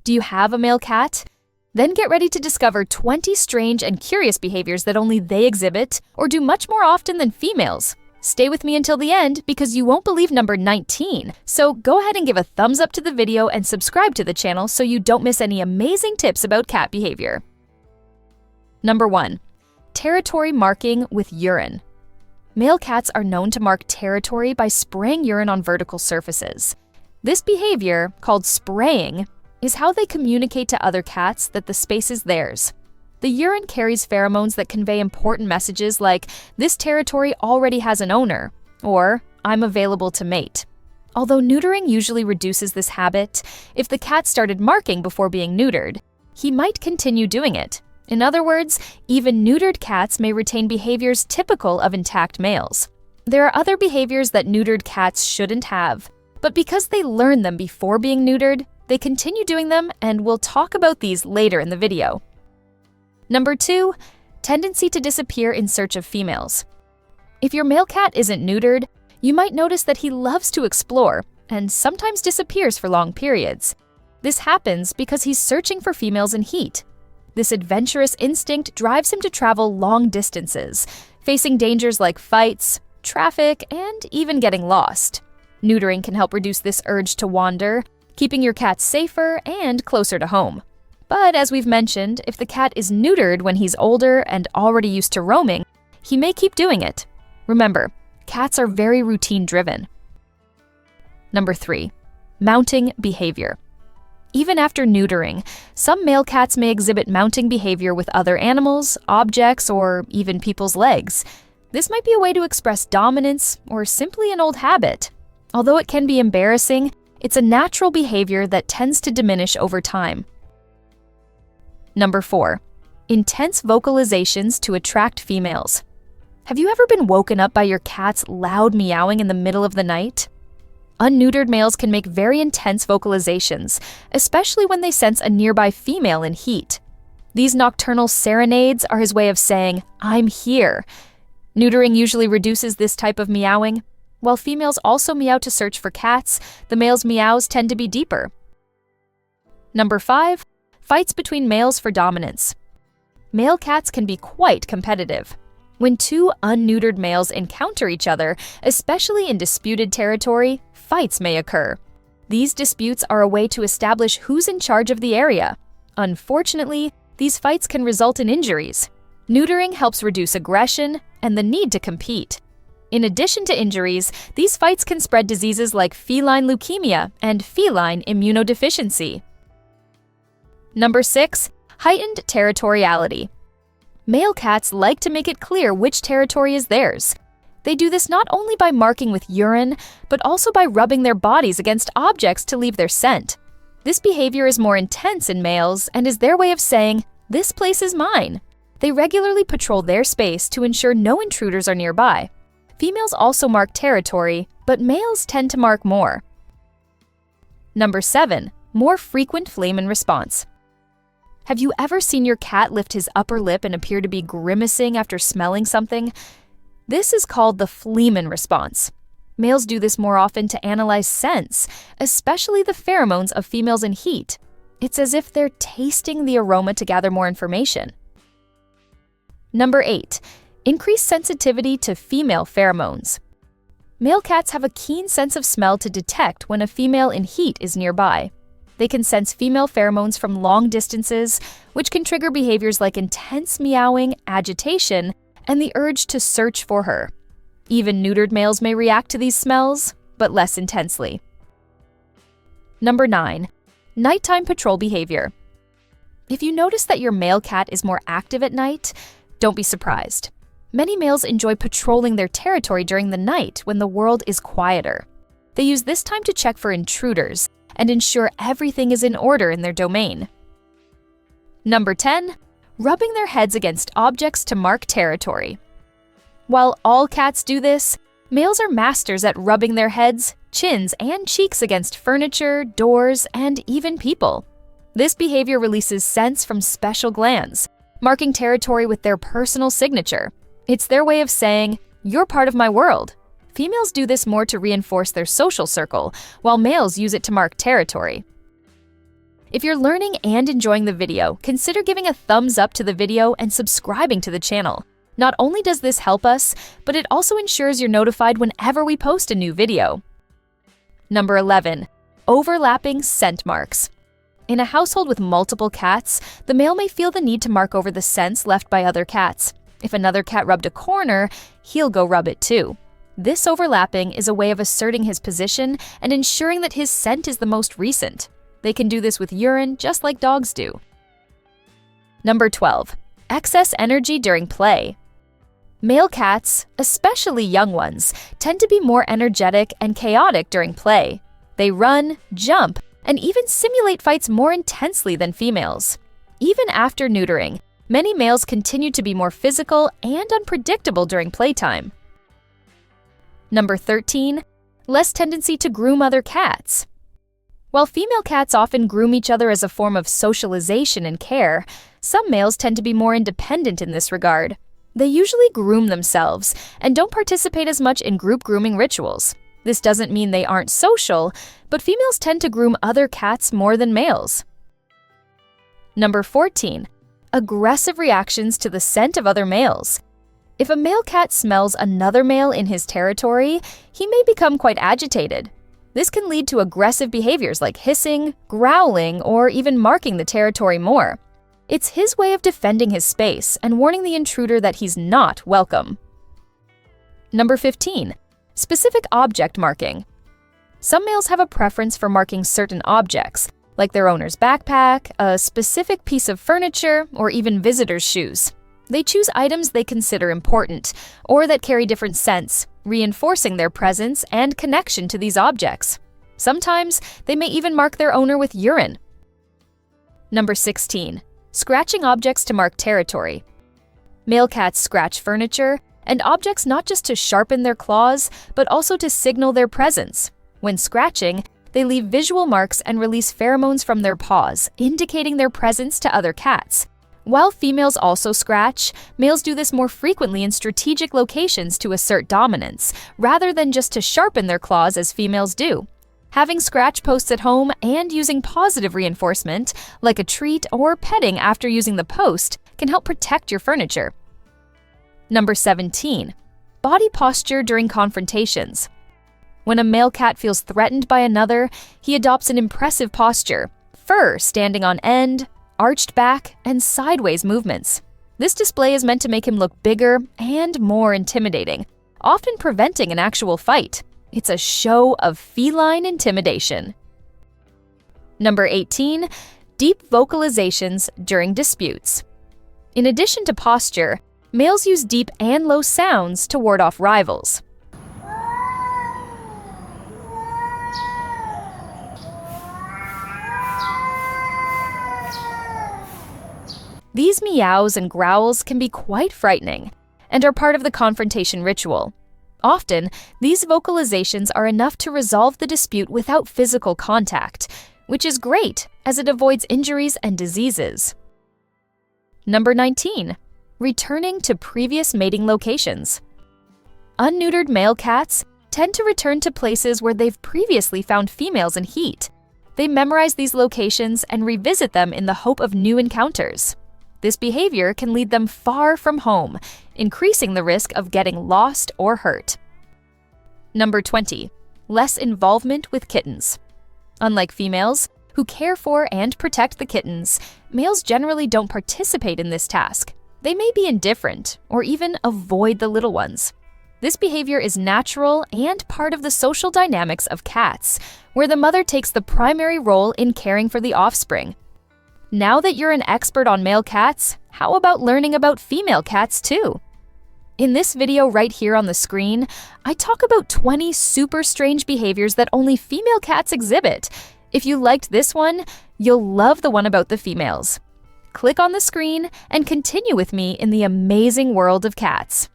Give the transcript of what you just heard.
Do you have a male cat? Then get ready to discover 20 strange and curious behaviors that only they exhibit or do much more often than females. Stay with me until the end because you won't believe number 19. So go ahead and give a thumbs up to the video and subscribe to the channel so you don't miss any amazing tips about cat behavior. Number 1. Territory marking with urine. Male cats are known to mark territory by spraying urine on vertical surfaces. This behavior, called spraying, is how they communicate to other cats that the space is theirs. The urine carries pheromones that convey important messages like, "This territory already has an owner," or "I'm available to mate." Although neutering usually reduces this habit, if the cat started marking before being neutered, he might continue doing it. In other words, even neutered cats may retain behaviors typical of intact males. There are other behaviors that neutered cats shouldn't have, but because they learned them before being neutered, they continue doing them, and we'll talk about these later in the video. Number 2, tendency to disappear in search of females. If your male cat isn't neutered, you might notice that he loves to explore and sometimes disappears for long periods. This happens because he's searching for females in heat. This adventurous instinct drives him to travel long distances, facing dangers like fights, traffic, and even getting lost. Neutering can help reduce this urge to wander, keeping your cat safer and closer to home. But as we've mentioned, if the cat is neutered when he's older and already used to roaming, he may keep doing it. Remember, cats are very routine-driven. Number 3, mounting behavior. Even after neutering, some male cats may exhibit mounting behavior with other animals, objects, or even people's legs. This might be a way to express dominance or simply an old habit. Although it can be embarrassing, it's a natural behavior that tends to diminish over time. Number 4, intense vocalizations to attract females. Have you ever been woken up by your cat's loud meowing in the middle of the night? Unneutered males can make very intense vocalizations, especially when they sense a nearby female in heat. These nocturnal serenades are his way of saying, "I'm here." Neutering usually reduces this type of meowing. While females also meow to search for cats, the males' meows tend to be deeper. Number 5, fights between males for dominance. Male cats can be quite competitive. When two unneutered males encounter each other, especially in disputed territory, fights may occur. These disputes are a way to establish who's in charge of the area. Unfortunately, these fights can result in injuries. Neutering helps reduce aggression and the need to compete. In addition to injuries, these fights can spread diseases like feline leukemia and feline immunodeficiency. Number 6, heightened territoriality. Male cats like to make it clear which territory is theirs. They do this not only by marking with urine, but also by rubbing their bodies against objects to leave their scent. This behavior is more intense in males and is their way of saying, "This place is mine." They regularly patrol their space to ensure no intruders are nearby. Females also mark territory, but males tend to mark more. Number 7, more frequent flehmen response. Have you ever seen your cat lift his upper lip and appear to be grimacing after smelling something? This is called the flehmen response. Males do this more often to analyze scents, especially the pheromones of females in heat. It's as if they're tasting the aroma to gather more information. Number 8, increased sensitivity to female pheromones. Male cats have a keen sense of smell to detect when a female in heat is nearby. They can sense female pheromones from long distances, which can trigger behaviors like intense meowing, agitation, and the urge to search for her. Even neutered males may react to these smells, but less intensely. Number 9, nighttime patrol behavior. If you notice that your male cat is more active at night, don't be surprised. Many males enjoy patrolling their territory during the night when the world is quieter. They use this time to check for intruders and ensure everything is in order in their domain. Number 10, rubbing their heads against objects to mark territory. While all cats do this, males are masters at rubbing their heads, chins, and cheeks against furniture, doors, and even people. This behavior releases scents from special glands, marking territory with their personal signature. It's their way of saying, "You're part of my world." Females do this more to reinforce their social circle, while males use it to mark territory. If you're learning and enjoying the video, consider giving a thumbs up to the video and subscribing to the channel. Not only does this help us, but it also ensures you're notified whenever we post a new video. Number 11. Overlapping scent marks. In a household with multiple cats, the male may feel the need to mark over the scents left by other cats. If another cat rubbed a corner, he'll go rub it too. This overlapping is a way of asserting his position and ensuring that his scent is the most recent. They can do this with urine just like dogs do. Number 12. Excess energy during play. Male cats, especially young ones, tend to be more energetic and chaotic during play. They run, jump, and even simulate fights more intensely than females. Even after neutering, many males continue to be more physical and unpredictable during playtime. Number 13. Less tendency to groom other cats. While female cats often groom each other as a form of socialization and care, some males tend to be more independent in this regard. They usually groom themselves and don't participate as much in group grooming rituals. This doesn't mean they aren't social, but females tend to groom other cats more than males. Number 14. Aggressive reactions to the scent of other males. If a male cat smells another male in his territory, he may become quite agitated. This can lead to aggressive behaviors like hissing, growling, or even marking the territory more. It's his way of defending his space and warning the intruder that he's not welcome. Number 15. Specific object marking. Some males have a preference for marking certain objects, like their owner's backpack, a specific piece of furniture, or even visitors' shoes. They choose items they consider important, or that carry different scents, reinforcing their presence and connection to these objects. Sometimes, they may even mark their owner with urine. Number 16. Scratching objects to mark territory. Male cats scratch furniture and objects not just to sharpen their claws, but also to signal their presence. When scratching, they leave visual marks and release pheromones from their paws, indicating their presence to other cats. While females also scratch, males do this more frequently in strategic locations to assert dominance, rather than just to sharpen their claws as females do. Having scratch posts at home and using positive reinforcement, like a treat or petting after using the post, can help protect your furniture. Number 17. Body posture during confrontations. When a male cat feels threatened by another, he adopts an impressive posture, fur standing on end, arched back, and sideways movements. This display is meant to make him look bigger and more intimidating, often preventing an actual fight. It's a show of feline intimidation. Number 18. Deep vocalizations during disputes. In addition to posture, males use deep and low sounds to ward off rivals. These meows and growls can be quite frightening and are part of the confrontation ritual. Often, these vocalizations are enough to resolve the dispute without physical contact, which is great as it avoids injuries and diseases. Number 19. Returning to previous mating locations. Unneutered male cats tend to return to places where they've previously found females in heat. They memorize these locations and revisit them in the hope of new encounters. This behavior can lead them far from home, increasing the risk of getting lost or hurt. Number 20. Less involvement with kittens. Unlike females, who care for and protect the kittens, males generally don't participate in this task. They may be indifferent or even avoid the little ones. This behavior is natural and part of the social dynamics of cats, where the mother takes the primary role in caring for the offspring. Now that you're an expert on male cats, how about learning about female cats too? In this video right here on the screen, I talk about 20 super strange behaviors that only female cats exhibit. If you liked this one, you'll love the one about the females. Click on the screen and continue with me in the amazing world of cats.